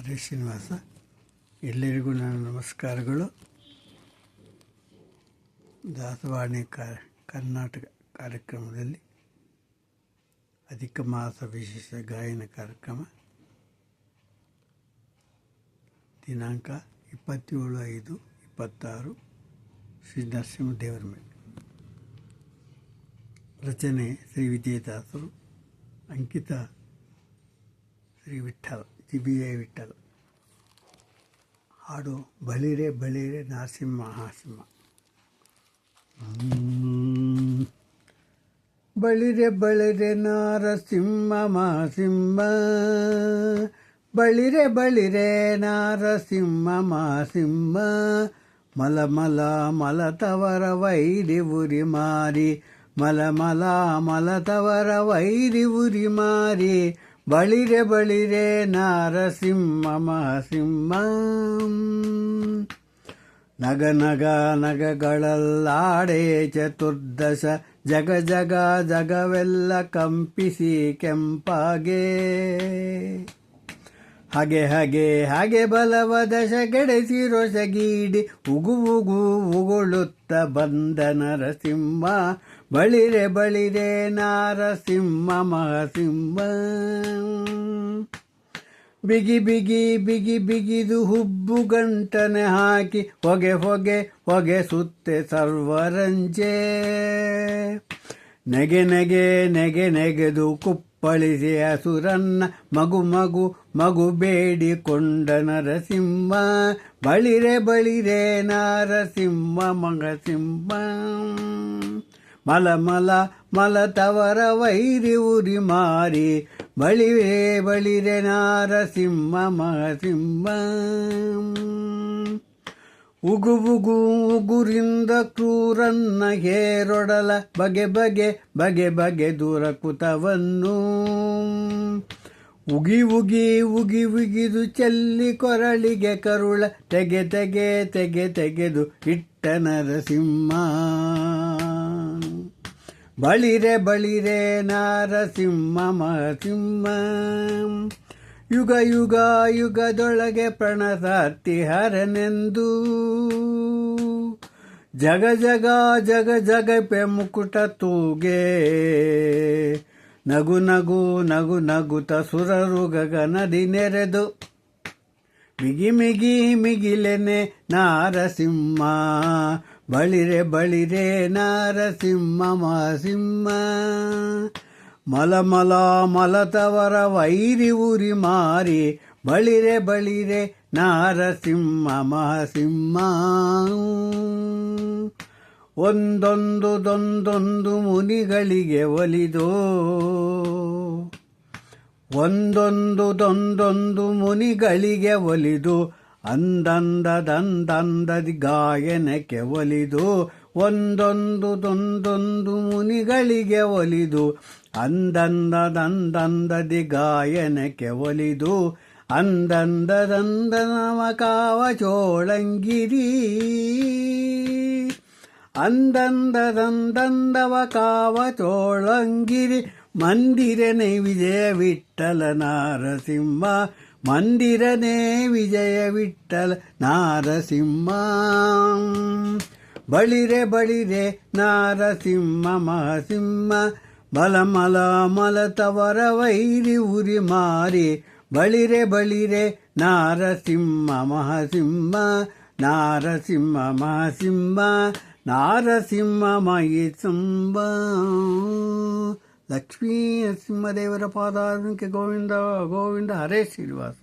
ಹರೀಶ್ ಶ್ರೀನಿವಾಸ. ಎಲ್ಲರಿಗೂ ನನ್ನ ನಮಸ್ಕಾರಗಳು. ದಾಸವಾಣಿ ಕರ್ನಾಟಕ ಕಾರ್ಯಕ್ರಮದಲ್ಲಿ ಅಧಿಕ ಮಾಸ ವಿಶೇಷ ಗಾಯನ ಕಾರ್ಯಕ್ರಮ ದಿನಾಂಕ 27/5/26 ಶ್ರೀ ನರಸಿಂಹದೇವರ ಮೇಲೆ. ರಚನೆ ಶ್ರೀ ವಿಜಯದಾಸರು. ಅಂಕಿತ ಶ್ರೀ ವಿಠ್ಠಲ GBI ವಿಠ್ಠಲ. ಹಾಡು ಬಳಿರೆ ಬಳಿರೆ ನರಸಿಂಹ ಮಹಾಸಿಂಹ. ಬಳಿರೆ ಬಳಿರೆ ನರಸಿಂಹ ಮಹಾಸಿಂಹ, ಬಳಿರೆ ಬಳಿರೆ ನರಸಿಂಹ ಮಹಾಸಿಂಹ, ಮಲ ಮಲ ಮಲತವರ ವೈರಿ ಉರಿ ಮಾರಿ, ಮಲ ಮಲ ಮಲತವರ ವೈರಿ ಉರಿ ಮಾರಿ, ಬಳಿರೆ ಬಳಿರೆ ನರಸಿಂಹ ಮಹಾಸಿಂಹ. ನಗ ನಗ ನಗಗಳಲ್ಲಾಡೆ ಚತುರ್ದಶ ಜಗ ಜಗ ಜಗವೆಲ್ಲ ಕಂಪಿಸಿ ಕೆಂಪಾಗೆ, ಹಗೆ ಹಗೆ ಹಾಗೆ ಬಲವ ದಶಗೆಡೆಸಿ ರೊಸಗೀಡಿ ಉಗು ಉಗು ಉಗುಳುತ್ತ ಬಂದ ನರಸಿಂಹ, ಬಳಿರೆ ಬಳಿರೆ ನರಸಿಂಹ ಮಹಾಸಿಂಹ. ಬಿಗಿ ಬಿಗಿ ಬಿಗಿ ಬಿಗಿದು ಹುಬ್ಬು ಗಂಟನೆ ಹಾಕಿ ಹೊಗೆ ಹೊಗೆ ಹೊಗೆ ಸುತ್ತೆ ಸರ್ವರಂಜೆ, ನೆಗೆ ನೆಗೆ ನೆಗೆ ನೆಗೆದು ಕುಪ್ಪಳಿಸಿ ಅಸುರನ್ನ ಮಗು ಮಗು ಮಗು ಬೇಡಿಕೊಂಡ ನರಸಿಂಹ, ಬಳಿರೆ ಬಳಿರೆ ನರಸಿಂಹ ಮಹಾಸಿಂಹ. ಮಲ ಮಲ ಮಲತವರ ವೈರಿ ಉರಿ ಮಾರಿ, ಬಳಿರೆ ಬಳಿರೆ ನರಸಿಂಹ ಮಹಾಸಿಂಹ. ಉಗು ಉಗು ಉಗುರಿಂದ ಕ್ರೂರನ್ನ ಹೇರೊಡಲ ಬಗೆ ಬಗೆ ಬಗೆ ಬಗೆ ದೂರ ಕುತವನ್ನು, ಉಗಿ ಉಗಿ ಉಗಿ ಉಗಿದು ಚೆಲ್ಲಿ ಕೊರಳಿಗೆ ಕರುಳ ತೆಗೆ ತೆಗೆ ತೆಗೆ ತೆಗೆದು ಇಟ್ಟ ನರಸಿಂಹ, ಬಳಿರೆ ಬಳಿರೆ ನರಸಿಂಹ ಮಹಾಸಿಂಹ. ಯುಗ ಯುಗ ಯುಗದೊಳಗೆ ಪ್ರಣಸಾರ್ತಿ ಹರನೆಂದು, ಜಗ ಜಗ ಜಗ ಜಗಪೆ ಮುಕುಟ ತೂಗೆ, ನಗು ನಗು ನಗು ನಗುತ ಸುರರು ಗಗನದಿ ನೆರೆದು, ಮಿಗಿ ಮಿಗಿ ಮಿಗಿಲೆನೆ ನರಸಿಂಹ, ಬಳಿರೆ ಬಳಿರೆ ನರಸಿಂಹ ಮಹಾಸಿಂಹ. ಮಲ ಮಲ ಮಲತವರ ವೈರಿ ಉರಿ ಮಾರಿ, ಬಳಿರೆ ಬಳಿರೆ ನರಸಿಂಹ ಮಹಾಸಿಂಹ. ಒಂದೊಂದುದೊಂದೊಂದು ಮುನಿಗಳಿಗೆ ಒಲಿದೋ, ಒಂದೊಂದುದೊಂದೊಂದು ಮುನಿಗಳಿಗೆ ಒಲಿದು, ಅಂದಂದದಂದಂದದಿ ಗಾಯನಕ್ಕೆ ಒಲಿದು, ಒಂದೊಂದುದೊಂದೊಂದು ಮುನಿಗಳಿಗೆ ಒಲಿದು, ಅಂದಂದದಂದಂದದಿ ಗಾಯನಕ್ಕೆ ಒಲಿದು, ಅಂದಂದದಂದನವ ಕಾವ ಚೋಳಂಗಿರಿ, ಅಂದಂದದಂದಂದವ ಕಾವ ಚೋಳಂಗಿರಿ, ಮಂದಿರನೆ ವಿಜಯ ವಿಠ್ಠಲ ನರಸಿಂಹ, ಮಂದಿರನೆ ವಿಜಯ ವಿಠ್ಠಲ ನರಸಿಂಹ. ಬಳಿರೆ ಬಳಿರೆ ನರಸಿಂಹ ಮಹಾಸಿಂಹ, ಬಲ ಮಲ ಮಲತವರ ವೈರಿ ಉರಿ ಮಾರಿ, ಬಳಿರೆ ಬಳಿರೆ ನರಸಿಂಹ ಮಹಾಸಿಂಹ, ನರಸಿಂಹ ಮಹಾಸಿಂಹ, ನರಸಿಂಹ ಮಹಾಸಿಂಹ. ಲಕ್ಷ್ಮೀ ನರಸಿಂಹದೇವರ ಪಾದಾರಕ್ಕೆ ಗೋವಿಂದ ಗೋವಿಂದ. ಹರೇ ಶ್ರೀನಿವಾಸ.